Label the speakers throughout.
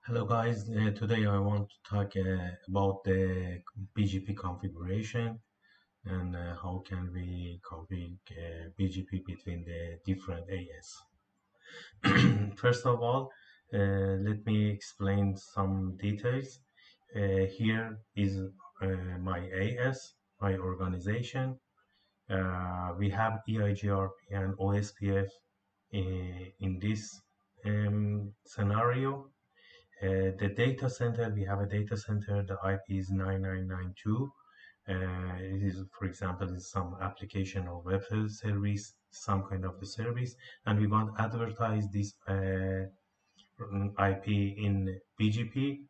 Speaker 1: Hello guys, today I want to talk about the BGP configuration and how can we configure BGP between the different AS. First of all, let me explain some details. Here is my AS, my organization. We have EIGRP and OSPF in this scenario. The data center, we have a data center, the IP is 9992. It is, for example, is some application or web service, some kind of a service, and we want to advertise this IP in BGP,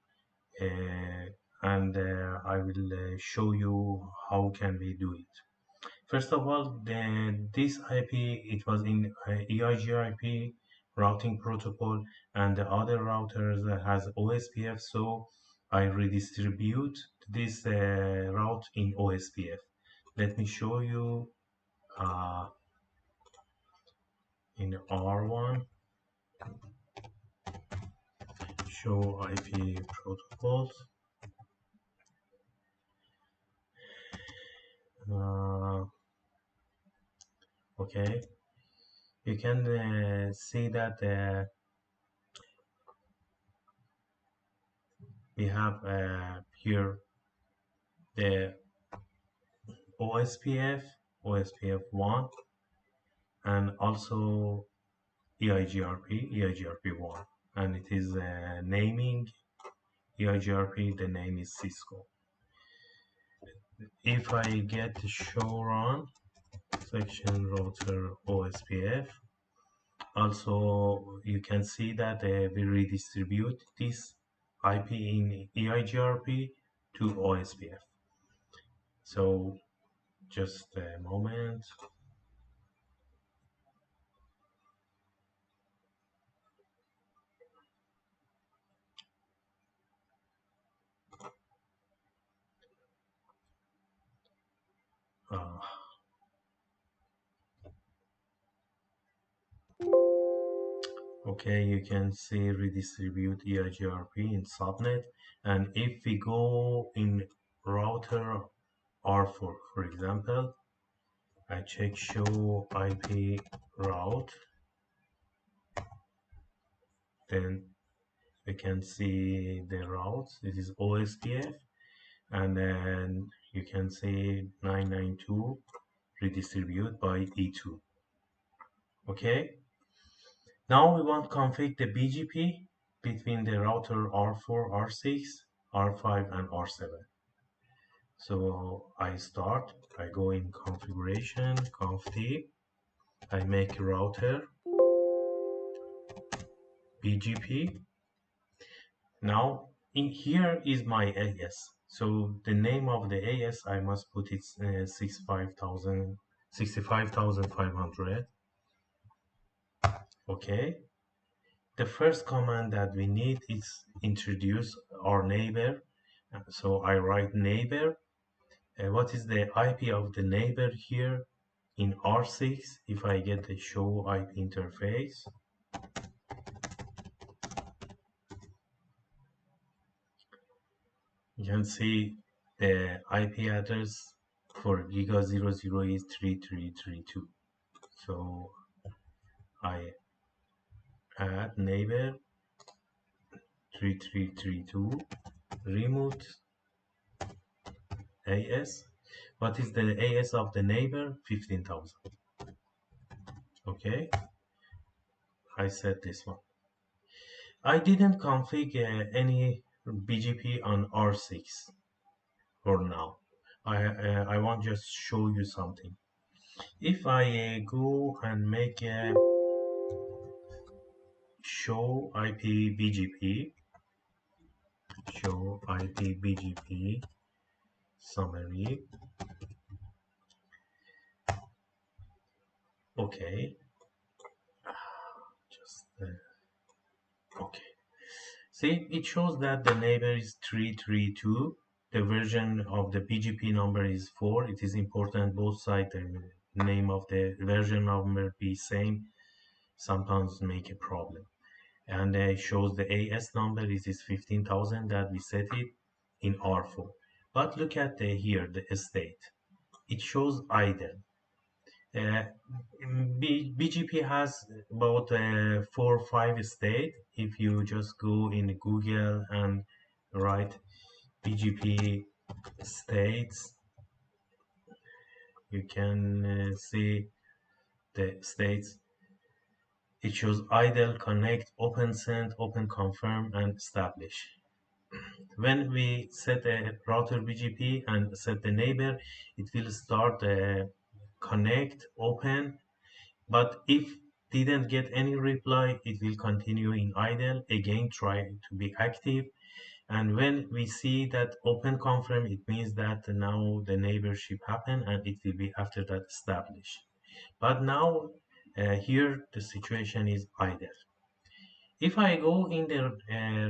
Speaker 1: and I will show you how can we do it. First of all, this IP, it was in EIGRP routing protocol, and the other routers has OSPF, so I redistribute this route in OSPF. Let me show you in R1, show IP protocols. Uh, okay, you can see that we have here the OSPF, OSPF1, and also EIGRP1, and it is naming EIGRP, the name is Cisco. If I get show run section router OSPF, also you can see that we redistribute this IP in EIGRP to OSPF. So just a moment. Uh, okay, you can see redistribute EIGRP in subnet, and if we go in router R4, for example, I check show IP route, then we can see the routes. It is OSPF, and then you can see 992 redistribute by E2. Okay, now we want to configure the BGP between the router R4, R6, R5, and R7. So I go in configuration, conf-t, I make router BGP. Now in here is my AS. So the name of the AS, I must put it 65,500. Okay. The first command that we need is introduce our neighbor. So I write neighbor. What is the IP of the neighbor here in R6? If I get the show IP interface, you can see the IP address for Giga00 is 3332. So I add neighbor 3332 remote AS. What is the AS of the neighbor? 15,000. Okay, I set this one. I didn't configure any BGP on R6 for now. I want just show you something. If I go and make a show IP BGP, show IP BGP summary. Okay, just okay. See, it shows that the neighbor is 332. The version of the BGP number is 4. It is important both sides the name of the version number be same. Sometimes make a problem. and it shows the AS number. This is 15,000 that we set it in R4. But look at here, the state. It shows idle. Uh, BGP has about 4 or 5 state. If you just go in Google and write BGP states, you can see the states. It shows idle, connect, open send, open confirm, and establish. When we set a router BGP and set the neighbor, it will start connect, open, but if didn't get any reply, it will continue in idle, again try to be active. And when we see that open confirm, it means that now the neighborship happened and it will be after that established. But now here the situation is idle. If I go in the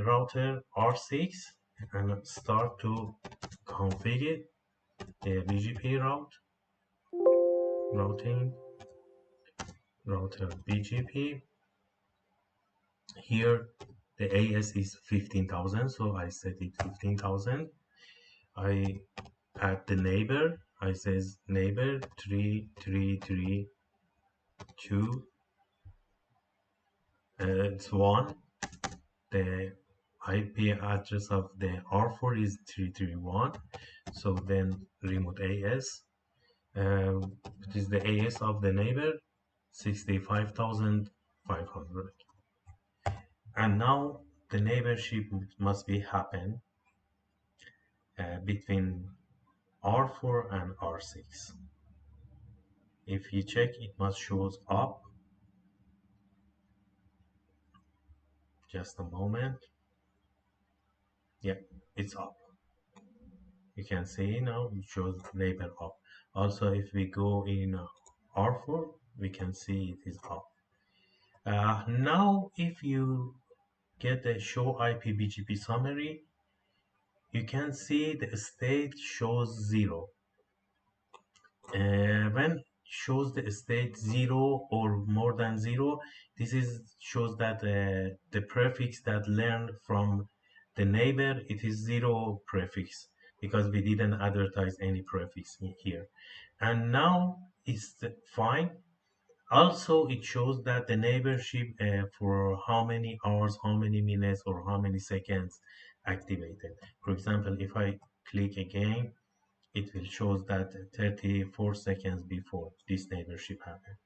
Speaker 1: router R6 and start to configure the BGP routing, router BGP, here the AS is 15,000, so I set it 15,000. I add the neighbor, I says neighbor 3332, it's 1. The IP address of the R4 is 331, so then remote AS. It is the AS of the neighbor 65,500. And now the neighborship must be happen between R4 and R6. If you check, it must shows up. Just a moment. Yeah, it's up. You can see now it shows neighbor up. Also, if we go in R4, we can see it is up. Now, if you get a show IP BGP summary, you can see the state shows 0. When shows the state 0 or more than 0, this is shows that the prefix that learned from the neighbor, it is 0 prefix, because we didn't advertise any prefix in here. And now it's fine. Also, it shows that the neighborship for how many hours, how many minutes, or how many seconds activated. For example, if I click again, it will show that 34 seconds before this neighborship happened.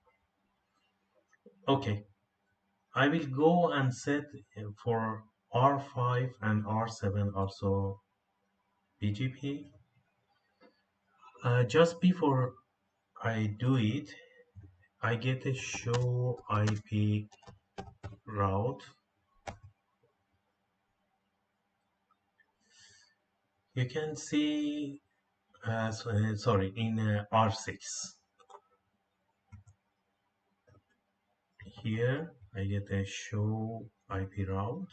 Speaker 1: Okay, I will go and set for R5 and R7 also BGP. Just before I do it, I get a show IP route. You can see, sorry, in R6. Here I get a show IP route.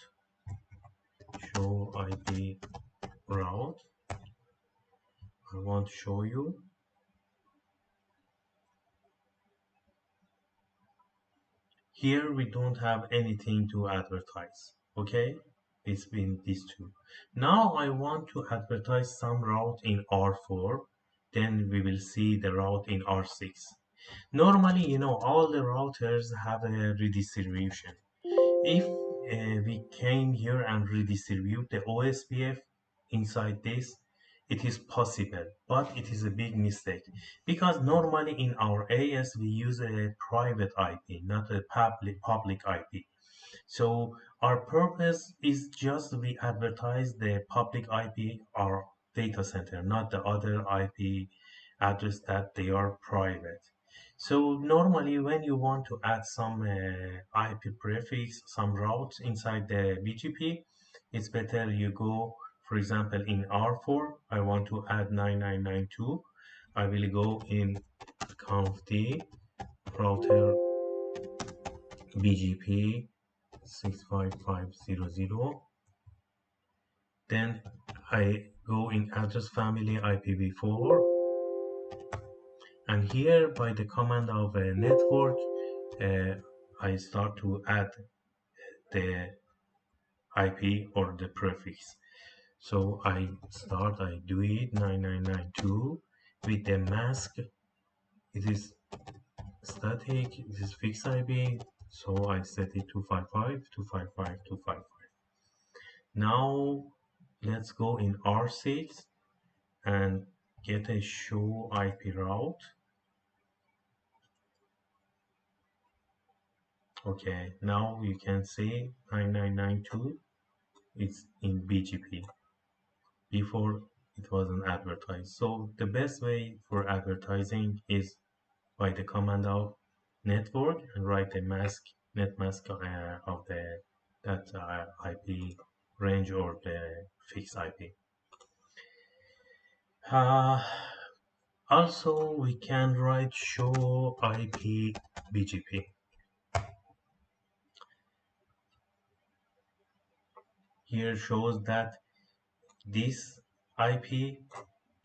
Speaker 1: Show IP route. I want to show you. Here we don't have anything to advertise. Okay, between these two. Now I want to advertise some route in R4. Then we will see the route in R6. Normally, all the routers have a redistribution. If we came here and redistribute the OSPF inside this, it is possible, but it is a big mistake, because normally in our AS we use a private IP, not a public IP. So our purpose is just we advertise the public IP or data center, not the other IP address that they are private. So normally when you want to add some IP prefix, some routes inside the BGP, it's better you go, for example, in R4, I want to add 9992. I will go in conf router BGP 65500. Then I go in address family IPv4, and here by the command of a network, I start to add the IP or the prefix. So I do it 9992 with the mask. It is static, it is fixed IP. So I set it 255, 255, 255. Now let's go in R6 and get a show IP route. Okay, now you can see 9992 is in BGP. Before it wasn't advertised. So the best way for advertising is by the command of network and write a net mask of that IP range or the fixed IP. Uh, Also, we can write show IP BGP. Here shows that this IP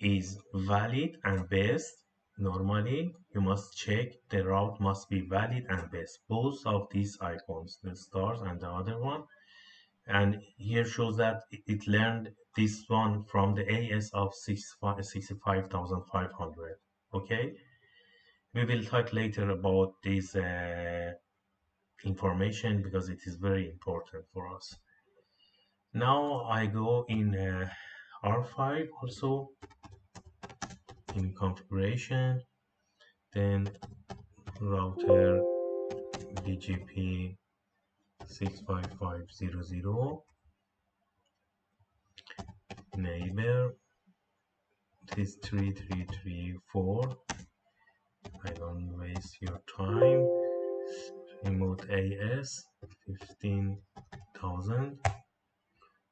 Speaker 1: is valid and best. Normally, you must check the route must be valid and best. Both of these icons, the stars and the other one. And here shows that it learned this one from the AS of 65,500. Okay, we will talk later about this information because it is very important for us. Now I go in R5 also in configuration, then router BGP 65500, neighbor, it is 3334. I don't waste your time. Remote AS 15,000,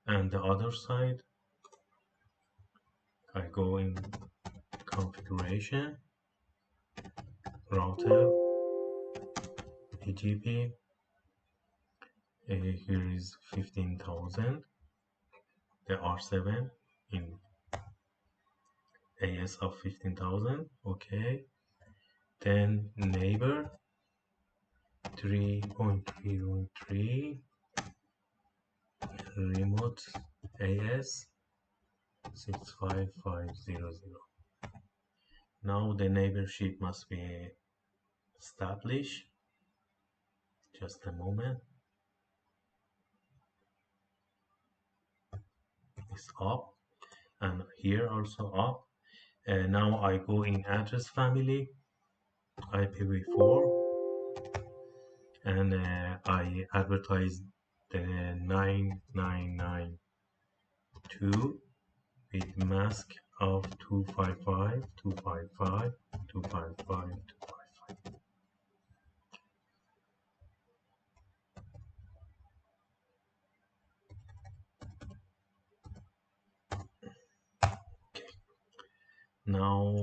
Speaker 1: and the other side I go in configuration, router BGP, here is 15,000, the R7 in AS of 15,000. Okay, then neighbor 3.313, remote AS 65500. Now the neighborship must be established. Just a moment. It's up, and here also up. Now I go in address family, IPv4, and I advertise the 9992 with mask of 255, 255, 255, 255. Okay. Now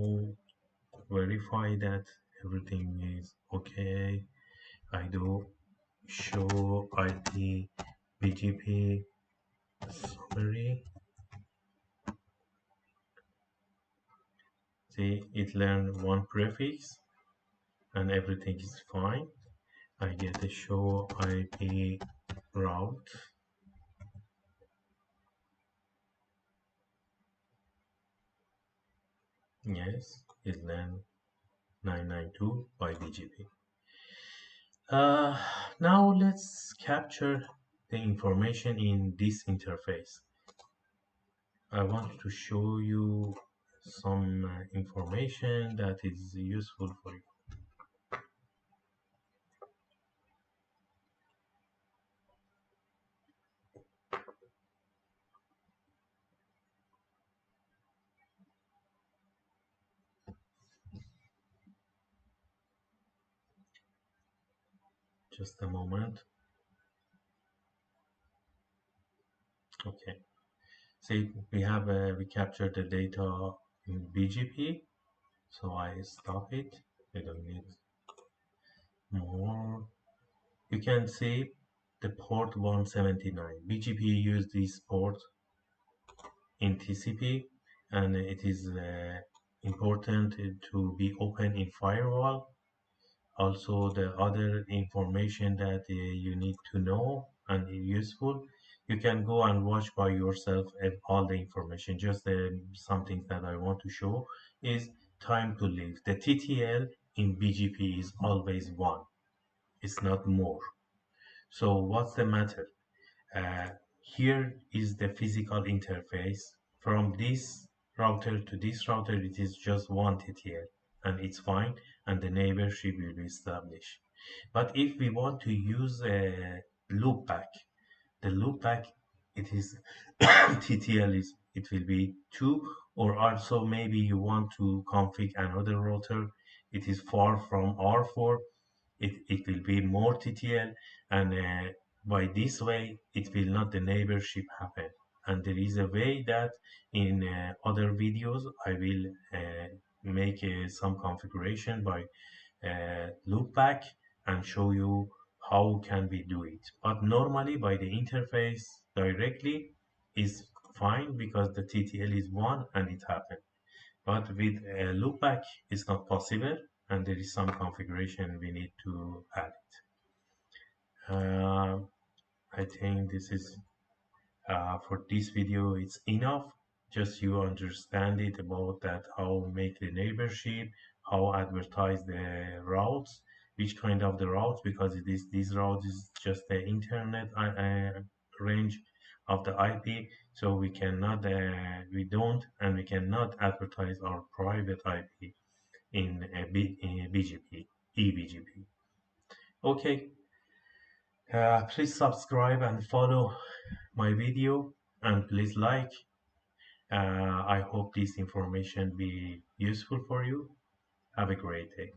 Speaker 1: verify that everything is okay. I do show IP BGP summary. See, it learned one prefix and everything is fine. I get a show IP route. Yes, it learned 992 by BGP. Now let's capture the information in this interface. I want to show you some information that is useful for you. Just a moment. Okay. See, we captured the data in BGP, so I stop it. I don't need more. You can see the port 179. BGP used this port in TCP, and it is important to be open in firewall. Also, the other information that you need to know and useful, you can go and watch by yourself all the information. Just something that I want to show is time to live. The TTL in BGP is always 1. It's not more. So what's the matter? Uh, Here is the physical interface. From this router to this router, it is just 1 TTL, and it's fine, and the neighborship will be established. But if we want to use a loopback, the loopback, it is TTL is it will be 2, or also maybe you want to config another router. It is far from R4, it will be more TTL, and by this way it will not the neighborship happen. And there is a way that in other videos I will make some configuration by loopback and show you how can we do it. But normally by the interface directly is fine because the TTL is 1 and it happened. But with a loopback, it's not possible, and there is some configuration we need to add it. I think this is for this video. It's enough. Just you understand it about that how make the neighborship, how advertise the routes, which kind of the routes, because it is these routes is just the internet range of the IP, so we cannot, we don't, and we cannot advertise our private IP in BGP, eBGP. Okay, please subscribe and follow my video, and please like. I hope this information be useful for you. Have a great day.